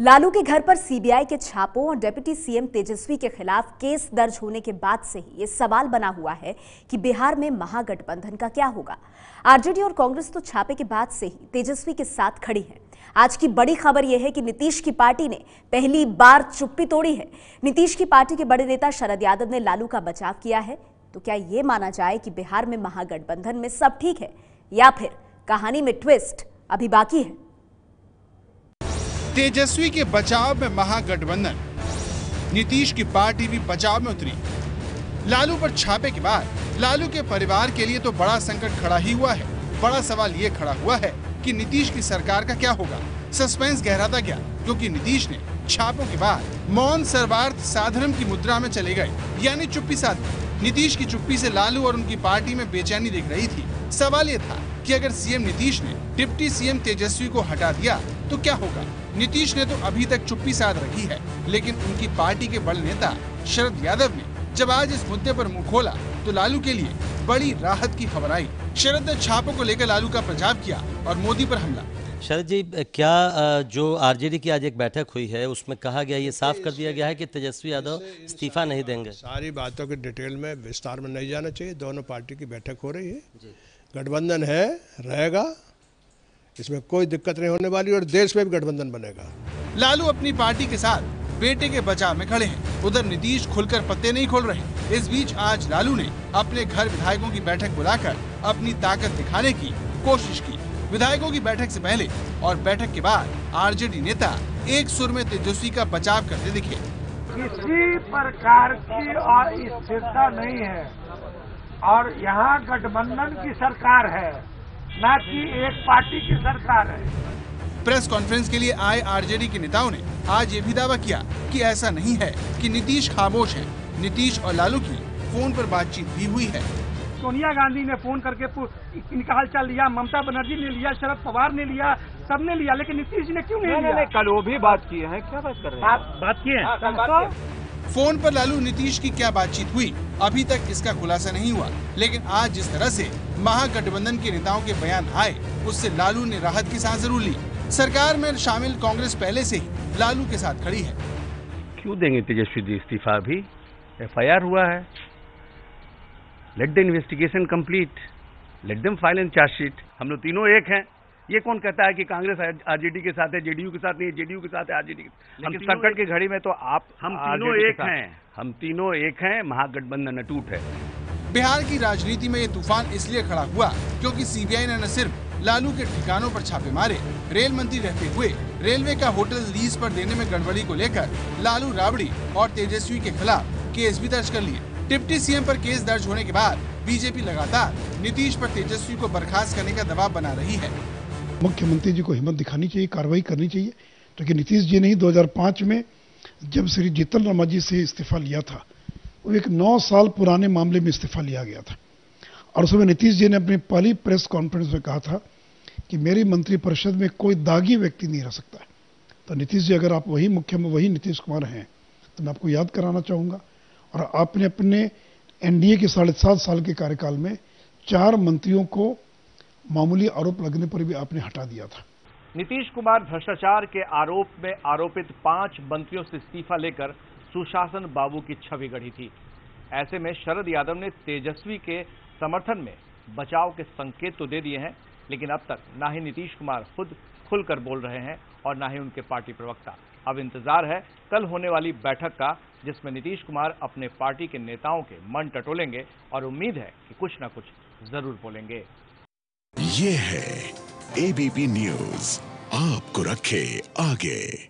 लालू के घर पर सीबीआई के छापों और डिप्टी सीएम तेजस्वी के खिलाफ केस दर्ज होने के बाद से ही ये सवाल बना हुआ है कि बिहार में महागठबंधन का क्या होगा। आरजेडी और कांग्रेस तो छापे के बाद से ही तेजस्वी के साथ खड़ी है। आज की बड़ी खबर यह है कि नीतीश की पार्टी ने पहली बार चुप्पी तोड़ी है। नीतीश की पार्टी के बड़े नेता शरद यादव ने लालू का बचाव किया है। तो क्या यह माना जाए कि बिहार में महागठबंधन में सब ठीक है, या फिर कहानी में ट्विस्ट अभी बाकी है? तेजस्वी के बचाव में महागठबंधन, नीतीश की पार्टी भी बचाव में उतरी। लालू पर छापे के बाद लालू के परिवार के लिए तो बड़ा संकट खड़ा ही हुआ है। बड़ा सवाल ये खड़ा हुआ है कि नीतीश की सरकार का क्या होगा। सस्पेंस गहराता गया क्योंकि नीतीश ने छापों के बाद मौन सर्वार्थ साधनम की मुद्रा में चले गए, यानी चुप्पी साध ली। नीतीश की चुप्पी से लालू और उनकी पार्टी में बेचैनी दिख रही थी। सवाल ये था कि अगर सीएम नीतीश ने डिप्टी सीएम तेजस्वी को हटा दिया तो क्या होगा। नीतीश ने तो अभी तक चुप्पी साध रखी है, लेकिन उनकी पार्टी के बड़े नेता शरद यादव ने जब आज इस मुद्दे पर मुंह खोला तो लालू के लिए बड़ी राहत की खबर आई। शरद ने छापों को लेकर लालू का बचाव किया और मोदी पर हमला। शरद जी, क्या जो आरजेडी की आज एक बैठक हुई है उसमें कहा गया, ये साफ कर दिया गया है कि तेजस्वी यादव इस्तीफा नहीं देंगे? सारी बातों की डिटेल में विस्तार में नहीं जाना चाहिए। दोनों पार्टी की बैठक हो रही है, गठबंधन है, रहेगा, इसमें कोई दिक्कत नहीं होने वाली और देश में भी गठबंधन बनेगा। लालू अपनी पार्टी के साथ बेटे के बचाव में खड़े हैं, उधर नीतीश खुलकर पत्ते नहीं खोल रहे। इस बीच आज लालू ने अपने घर विधायकों की बैठक बुलाकर अपनी ताकत दिखाने की कोशिश की। विधायकों की बैठक से पहले और बैठक के बाद आरजेडी नेता एक सुर में तेजस्वी का बचाव करते दिखे। किसी प्रकार की स्थिरता नहीं है और यहाँ गठबंधन की सरकार है, न कि एक पार्टी की सरकार है। प्रेस कॉन्फ्रेंस के लिए आए आरजेडी के नेताओं ने आज ये भी दावा किया कि ऐसा नहीं है कि नीतीश खामोश है। नीतीश और लालू की फोन पर बातचीत भी हुई है। सोनिया गांधी ने फोन करके इनका हालचाल लिया, ममता बनर्जी ने लिया, शरद पवार ने लिया, सबने लिया, लेकिन नीतीश ने क्यों नहीं लिया? कल वो भी बात किए हैं। क्या बात कर रहे हैं? बात किए हैं। फोन पर लालू नीतीश की क्या बातचीत हुई, अभी तक इसका खुलासा नहीं हुआ। लेकिन आज जिस तरह से महागठबंधन के नेताओं के बयान आए, उससे लालू ने राहत की सांस जरूर ली। सरकार में शामिल कांग्रेस पहले से ही लालू के साथ खड़ी है। क्यों देंगे तेजस्वी जी इस्तीफा? भी एफआईआर हुआ है, let the investigation complete, let them file an chargesheet. हम लोग तीनों एक हैं। ये कौन कहता है कि कांग्रेस आरजेडी के साथ है, जेडीयू के साथ नहीं, जेडीयू के साथ है आरजेडी के साथ? हम संकट की घड़ी में तो हम तीनों एक हैं। हम तीनों एक हैं, महागठबंधन अटूट है। बिहार की राजनीति में ये तूफान इसलिए खड़ा हुआ क्योंकि सीबीआई ने न सिर्फ लालू के ठिकानों पर छापे मारे, रेल मंत्री रहते हुए रेलवे का होटल लीज पर देने में गड़बड़ी को लेकर लालू, राबड़ी और तेजस्वी के खिलाफ केस भी दर्ज कर लिए। डिप्टी सीएम पर केस दर्ज होने के बाद बीजेपी लगातार नीतीश पर तेजस्वी को बर्खास्त करने का दबाव बना रही है। मुख्यमंत्री जी को हिम्मत दिखानी चाहिए, कार्रवाई करनी चाहिए, क्योंकि नीतीश जी ने ही 2005 में जब श्री जीतन राम जी से इस्तीफा लिया था, वो एक 9 साल पुराने मामले में इस्तीफा लिया गया था। और उस समय नीतीश जी ने अपनी पहली प्रेस कॉन्फ्रेंस में कहा था कि मेरी मंत्रिपरिषद में कोई दागी व्यक्ति नहीं रह सकता। तो नीतीश जी, अगर आप वही नीतीश कुमार हैं, तो मैं आपको याद कराना चाहूँगा, और आपने अपने एनडीए के 7.5 साल के कार्यकाल में 4 मंत्रियों को मामूली आरोप लगने पर भी आपने हटा दिया था। नीतीश कुमार भ्रष्टाचार के आरोप में आरोपित 5 मंत्रियों से इस्तीफा लेकर सुशासन बाबू की छवि गढ़ी थी। ऐसे में शरद यादव ने तेजस्वी के समर्थन में बचाव के संकेत तो दे दिए हैं, लेकिन अब तक ना ही नीतीश कुमार खुद खुलकर बोल रहे हैं और ना ही उनके पार्टी प्रवक्ता। अब इंतजार है कल होने वाली बैठक का, जिसमें नीतीश कुमार अपने पार्टी के नेताओं के मन टटोलेंगे और उम्मीद है कि कुछ ना कुछ जरूर बोलेंगे। ये है एबीपी न्यूज, आपको रखे आगे।